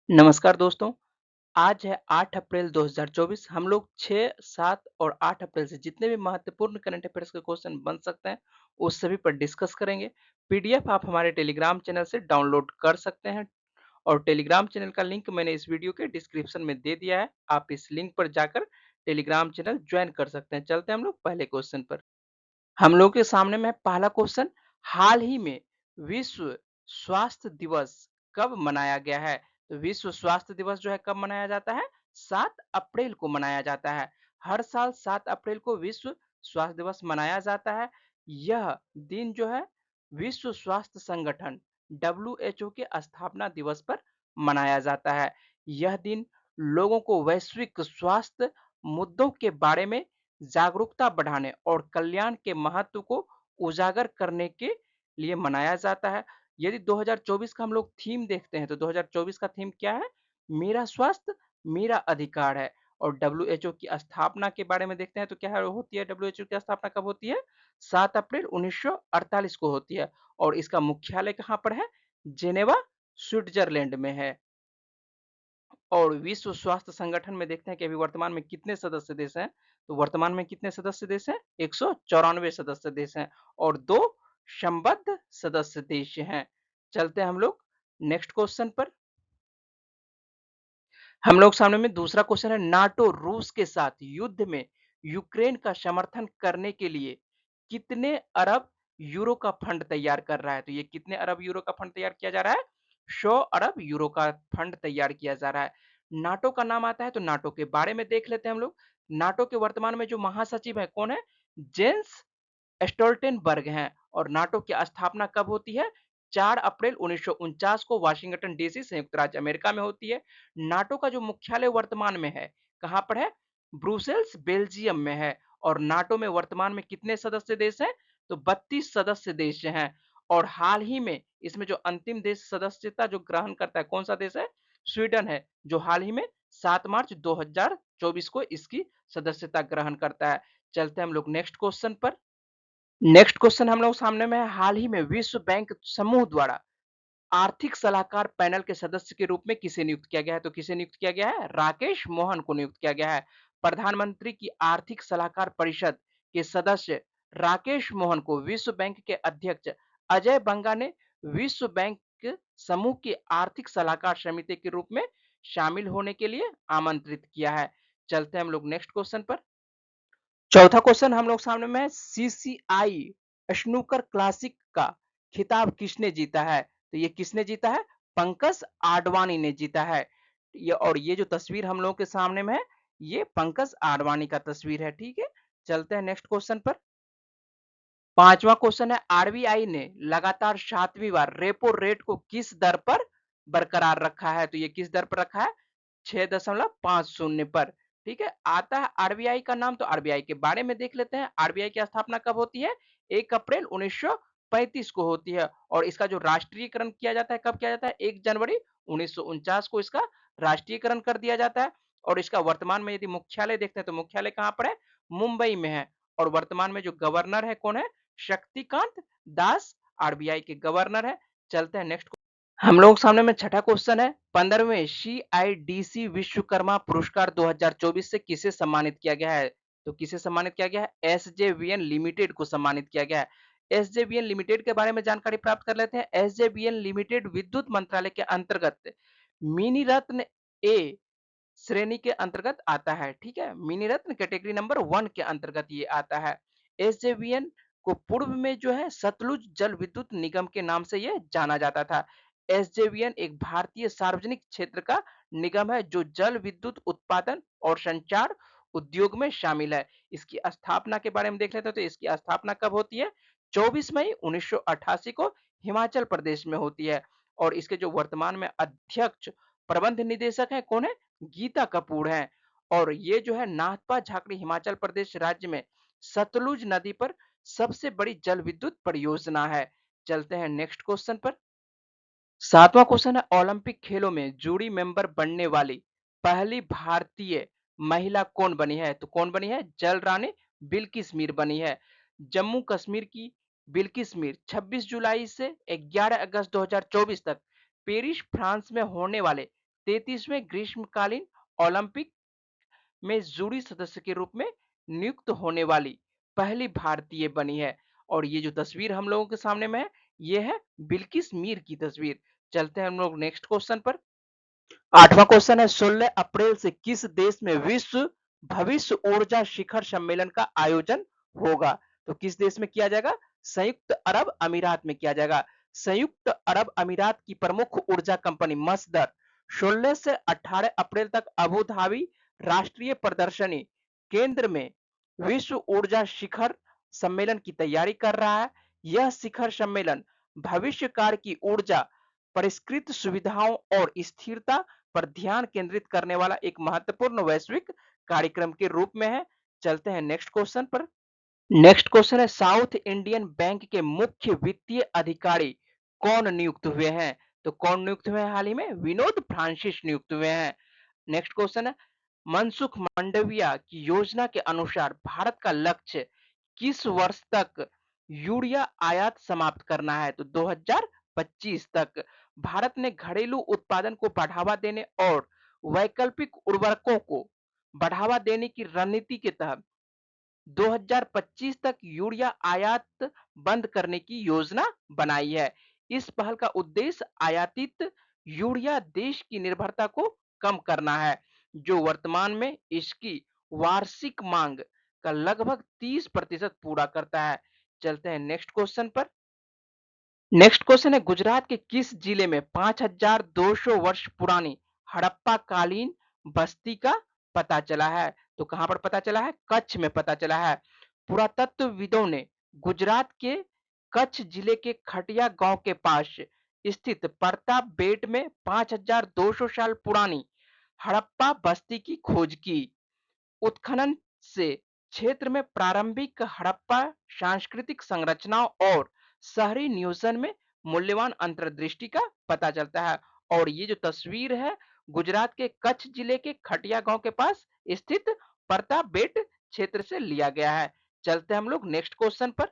नमस्कार दोस्तों, आज है 8 अप्रैल 2024। हम लोग 6, 7 और 8 अप्रैल से जितने भी महत्वपूर्ण करंट अफेयर्स के क्वेश्चन बन सकते हैं, उस सभी पर डिस्कस करेंगे। पीडीएफ आप हमारे टेलीग्राम चैनल से डाउनलोड कर सकते हैं और टेलीग्राम चैनल का लिंक मैंने इस वीडियो के डिस्क्रिप्शन में दे दिया है। आप इस लिंक पर जाकर टेलीग्राम चैनल ज्वाइन कर सकते हैं। चलते हैं हम लोग पहले क्वेश्चन पर। हम लोग के सामने में पहला क्वेश्चन, हाल ही में विश्व स्वास्थ्य दिवस कब मनाया गया है? तो विश्व स्वास्थ्य दिवस जो है कब मनाया जाता है? 7 अप्रैल को मनाया जाता है। हर साल 7 अप्रैल को विश्व स्वास्थ्य दिवस मनाया जाता है। यह दिन जो है विश्व स्वास्थ्य संगठन डब्ल्यूएचओ के स्थापना दिवस पर मनाया जाता है। यह दिन लोगों को वैश्विक स्वास्थ्य मुद्दों के बारे में जागरूकता बढ़ाने और कल्याण के महत्व को उजागर करने के लिए मनाया जाता है। यदि 2024 का हम लोग थीम देखते हैं तो 2024 का थीम क्या है? मेरा स्वास्थ्य मेरा अधिकार है। और डब्ल्यूएचओ की स्थापना के बारे में देखते हैं तो क्या होती है? डब्ल्यूएचओ की स्थापना कब होती है? 7 अप्रैल 1948 को होती है और इसका मुख्यालय कहाँ पर है? जेनेवा, स्विट्जरलैंड में है। और विश्व स्वास्थ्य संगठन में देखते हैं कि अभी वर्तमान में कितने सदस्य देश हैं। तो वर्तमान में कितने सदस्य देश हैं? 194 सदस्य देश हैं और 2 संबद्ध सदस्य देश हैं। चलते हैं हम लोग नेक्स्ट क्वेश्चन पर। हम लोग सामने में दूसरा क्वेश्चन है, नाटो रूस के साथ युद्ध में यूक्रेन का समर्थन करने के लिए कितने अरब यूरो का फंड तैयार कर रहा है? तो ये कितने अरब यूरो का फंड तैयार किया जा रहा है? 100 अरब यूरो का फंड तैयार किया जा रहा है। नाटो का नाम आता है तो नाटो के बारे में देख लेते हैं हम लोग। नाटो के वर्तमान में जो महासचिव है कौन है? जेंस स्टोल्टेनबर्ग हैं। और नाटो की स्थापना कब होती है? 4 अप्रैल 1949 को वाशिंगटन डीसी संयुक्त राज्य अमेरिका में होती है। नाटो का जो मुख्यालय वर्तमान में है, कहाँ पर है? ब्रुसेल्स, बेल्जियम में है। और नाटो में वर्तमान में कितने सदस्य देश हैं? तो 32 सदस्य देश हैं। और हाल ही में इसमें जो अंतिम देश सदस्यता जो ग्रहण करता है, कौन सा देश है? स्वीडन है, जो हाल ही में 7 मार्च 2024 को इसकी सदस्यता ग्रहण करता है। चलते हैं हम लोग नेक्स्ट क्वेश्चन पर। नेक्स्ट क्वेश्चन हम लोग सामने में है, हाल ही में विश्व बैंक समूह द्वारा आर्थिक सलाहकार पैनल के सदस्य के रूप में किसे नियुक्त किया गया है? तो किसे नियुक्त किया गया है? राकेश मोहन को नियुक्त किया गया है। प्रधानमंत्री की आर्थिक सलाहकार परिषद के सदस्य राकेश मोहन को विश्व बैंक के अध्यक्ष अजय बंगा ने विश्व बैंक समूह की आर्थिक सलाहकार समिति के रूप में शामिल होने के लिए आमंत्रित किया है। चलते हैं हम लोग नेक्स्ट क्वेश्चन पर। चौथा क्वेश्चन हम लोग सामने में है, सीसीआई स्नूकर क्लासिक का खिताब किसने जीता है? तो ये किसने जीता है? पंकज आडवाणी ने जीता है। ये जो तस्वीर हम लोगों के सामने में है, ये पंकज आडवाणी का तस्वीर है। ठीक है, चलते हैं नेक्स्ट क्वेश्चन पर। पांचवा क्वेश्चन है, आरबीआई ने लगातार 7वीं बार रेपो रेट को किस दर पर बरकरार रखा है? तो ये किस दर पर रखा है? 6.50 पर। ठीक है, आता है आरबीआई का नाम, तो आरबीआई के बारे में देख लेते हैं। आरबीआई की स्थापना कब होती है? 1 अप्रैल 1935 को होती है और इसका जो राष्ट्रीयकरण किया जाता है, कब किया जाता है? 1 जनवरी 1949 को इसका राष्ट्रीयकरण कर दिया जाता है। और इसका वर्तमान में यदि मुख्यालय देखते हैं तो मुख्यालय कहाँ पर है? मुंबई में है। और वर्तमान में जो गवर्नर है कौन है? शक्तिकांत दास आरबीआई के गवर्नर है। चलते हैं नेक्स्ट। हम लोग सामने में छठा क्वेश्चन है, 15वें सीआईडीसी विश्वकर्मा पुरस्कार 2024 से किसे सम्मानित किया गया है? तो किसे सम्मानित किया गया है? एसजेवीएन लिमिटेड को सम्मानित किया गया है। एसजेवीएन लिमिटेड के बारे में जानकारी प्राप्त कर लेते हैं। एसजेवीएन लिमिटेड विद्युत मंत्रालय के अंतर्गत मिनी रत्न ए श्रेणी के अंतर्गत आता है। ठीक है, मिनी रत्न कैटेगरी नंबर 1 के अंतर्गत ये आता है। एसजेवीएन को पूर्व में जो है सतलुज जल विद्युत निगम के नाम से ये जाना जाता था। एसजेवीएन एक भारतीय सार्वजनिक क्षेत्र का निगम है जो जल विद्युत उत्पादन और संचार उद्योग में शामिल है। इसकी स्थापना के बारे में देख लेते हैं तो इसकी स्थापना कब होती है? 24 मई 1988 को हिमाचल प्रदेश में होती है। और इसके जो वर्तमान में अध्यक्ष प्रबंध निदेशक है कौन है? गीता कपूर हैं। और ये जो है नाथपा झाकड़ी हिमाचल प्रदेश राज्य में सतलुज नदी पर सबसे बड़ी जल विद्युत परियोजना है। चलते हैं नेक्स्ट क्वेश्चन पर। सातवां क्वेश्चन है, ओलंपिक खेलों में जूरी मेंबर बनने वाली पहली भारतीय महिला कौन बनी है? तो कौन बनी है? जल रानी बिल्किस मीर बनी है। जम्मू कश्मीर की बिल्किस मीर 26 जुलाई से 11 अगस्त 2024 तक पेरिस फ्रांस में होने वाले 33वें ग्रीष्मकालीन ओलंपिक में जूरी सदस्य के रूप में नियुक्त होने वाली पहली भारतीय बनी है। और ये जो तस्वीर हम लोगों के सामने में है, ये है बिल्किस मीर की तस्वीर। चलते हैं हम लोग नेक्स्ट क्वेश्चन पर। 8वां क्वेश्चन है, 16 अप्रैल से किस देश में विश्व भविष्य ऊर्जा शिखर सम्मेलन का आयोजन होगा? तो किस देश में किया जाएगा? संयुक्त अरब अमीरात में किया जाएगा। संयुक्त अरब अमीरात की प्रमुख ऊर्जा कंपनी मस्दर 16 से 18 अप्रैल तक अबू धाबी राष्ट्रीय प्रदर्शनी केंद्र में विश्व ऊर्जा शिखर सम्मेलन की तैयारी कर रहा है। यह शिखर सम्मेलन भविष्य काल की ऊर्जा परिष्कृत सुविधाओं और स्थिरता पर ध्यान केंद्रित करने वाला एक महत्वपूर्ण वैश्विक कार्यक्रम के रूप में है। चलते हैं नेक्स्ट क्वेश्चन पर। नेक्स्ट क्वेश्चन है, साउथ इंडियन बैंक के मुख्य वित्तीय अधिकारी कौन नियुक्त हुए हैं? तो कौन नियुक्त हुए हैं हाल ही में? विनोद फ्रांसिस नियुक्त हुए हैं। नेक्स्ट क्वेश्चन है, मनसुख मंडाविया की योजना के अनुसार भारत का लक्ष्य किस वर्ष तक यूरिया आयात समाप्त करना है? तो 2025 तक। भारत ने घरेलू उत्पादन को बढ़ावा देने और वैकल्पिक उर्वरकों को बढ़ावा देने की रणनीति के तहत 2025 तक यूरिया आयात बंद करने की योजना बनाई है। इस पहल का उद्देश्य आयातित यूरिया देश की निर्भरता को कम करना है, जो वर्तमान में इसकी वार्षिक मांग का लगभग 30% पूरा करता है। चलते हैं नेक्स्ट क्वेश्चन पर। नेक्स्ट क्वेश्चन है, गुजरात के किस जिले में 5200 वर्ष पुरानी हड़प्पा कालीन बस्ती का पता चला है? तो कहां पर पता चला है? कच्छ में पता चला है। पुरातत्वविदों ने गुजरात के कच्छ जिले के खटिया गांव के पास स्थित प्रताप बेट में 5200 साल पुरानी हड़प्पा बस्ती की खोज की। उत्खनन से क्षेत्र में प्रारंभिक हड़प्पा सांस्कृतिक संरचनाओं और शहरी नियोजन में मूल्यवान अंतर्दृष्टि का पता चलता है। और ये जो तस्वीर है, गुजरात के कच्छ जिले के खटिया गांव के पास स्थित प्रताप बेट क्षेत्र से लिया गया है। चलते हैं हम लोग नेक्स्ट क्वेश्चन पर।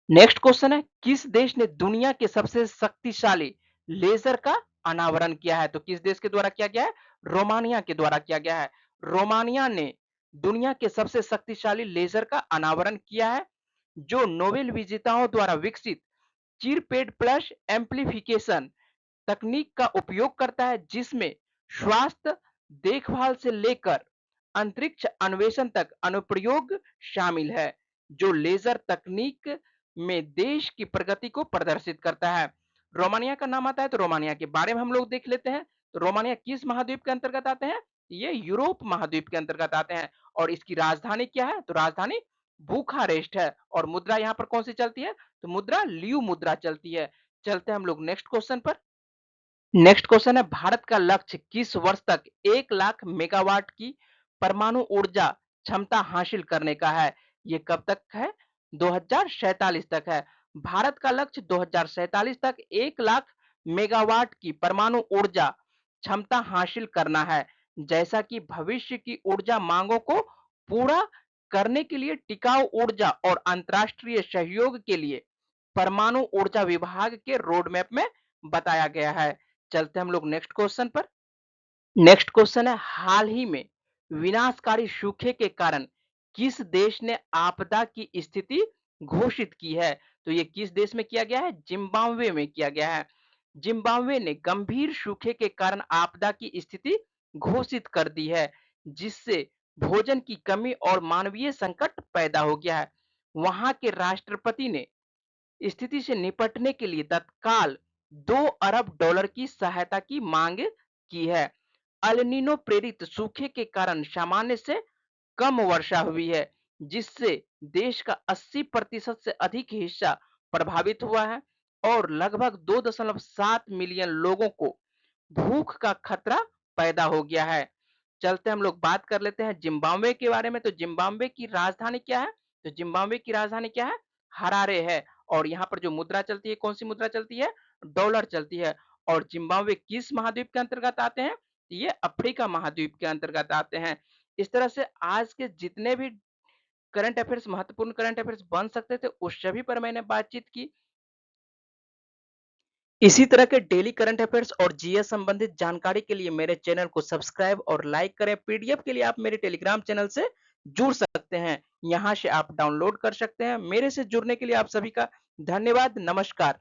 नेक्स्ट क्वेश्चन है, किस देश ने दुनिया के सबसे शक्तिशाली लेजर का अनावरण किया है? तो किस देश के द्वारा किया गया है? रोमानिया के द्वारा किया गया है। रोमानिया ने दुनिया के सबसे शक्तिशाली लेजर का अनावरण किया है, जो नोबेल विजेताओं द्वारा विकसित चिरपेड प्लस एम्प्लीफिकेशन तकनीक का उपयोग करता है, जिसमें स्वास्थ्य देखभाल से लेकर अंतरिक्ष अन्वेषण तक अनुप्रयोग शामिल है, जो लेजर तकनीक में देश की प्रगति को प्रदर्शित करता है। रोमानिया का नाम आता है तो रोमानिया के बारे में हम लोग देख लेते हैं। तो रोमानिया किस महाद्वीप के अंतर्गत आते हैं? ये यूरोप महाद्वीप के अंतर्गत आते हैं। और इसकी राजधानी क्या है? तो राजधानी बुखारेस्ट है। और मुद्रा यहाँ पर कौन सी चलती है? तो मुद्रा लियू मुद्रा चलती है। चलते हैं हम लोग नेक्स्ट क्वेश्चन पर। नेक्स्ट क्वेश्चन है, भारत का लक्ष्य किस वर्ष तक 1 लाख मेगावाट की परमाणु ऊर्जा क्षमता हासिल करने का है? ये कब तक है? 2047 तक है। भारत का लक्ष्य 2047 तक 1 लाख मेगावाट की परमाणु ऊर्जा क्षमता हासिल करना है। जैसा कि भविष्य की ऊर्जा मांगों को पूरा करने के लिए टिकाऊ ऊर्जा और अंतरराष्ट्रीय सहयोग के लिए परमाणु ऊर्जा विभाग के रोड मैप में बताया गया है। चलते हम लोग नेक्स्ट क्वेश्चन पर। नेक्स्ट क्वेश्चन है, हाल ही में विनाशकारी सूखे के कारण किस देश ने आपदा की स्थिति घोषित की है? तो ये किस देश में किया गया है? जिम्बाब्वे में किया गया है। जिम्बाब्वे ने गंभीर सूखे के कारण आपदा की स्थिति घोषित कर दी है, जिससे भोजन की कमी और मानवीय संकट पैदा हो गया है। वहां के राष्ट्रपति ने स्थिति से निपटने के लिए तत्काल 2 अरब डॉलर की सहायता की मांग की है। अल प्रेरित सूखे के कारण सामान्य से कम वर्षा हुई है, जिससे देश का 80% से अधिक हिस्सा प्रभावित हुआ है और लगभग 2.7 मिलियन लोगों को भूख का खतरा पैदा हो गया है। चलते हम लोग बात कर लेते हैं जिम्बाब्वे के बारे में। तो जिम्बाब्वे की राजधानी क्या है? तो जिम्बाब्वे की राजधानी क्या है? हरारे है। और यहाँ पर जो मुद्रा चलती है, कौन सी मुद्रा चलती है? डॉलर चलती है। और जिम्बाब्वे किस महाद्वीप के अंतर्गत आते हैं? ये अफ्रीका महाद्वीप के अंतर्गत आते हैं। इस तरह से आज के जितने भी करंट अफेयर्स, महत्वपूर्ण करंट अफेयर्स बन सकते थे, उस सभी पर मैंने बातचीत की। इसी तरह के डेली करंट अफेयर्स और जीएस संबंधित जानकारी के लिए मेरे चैनल को सब्सक्राइब और लाइक करें। पीडीएफ के लिए आप मेरे टेलीग्राम चैनल से जुड़ सकते हैं। यहाँ से आप डाउनलोड कर सकते हैं। मेरे से जुड़ने के लिए आप सभी का धन्यवाद। नमस्कार।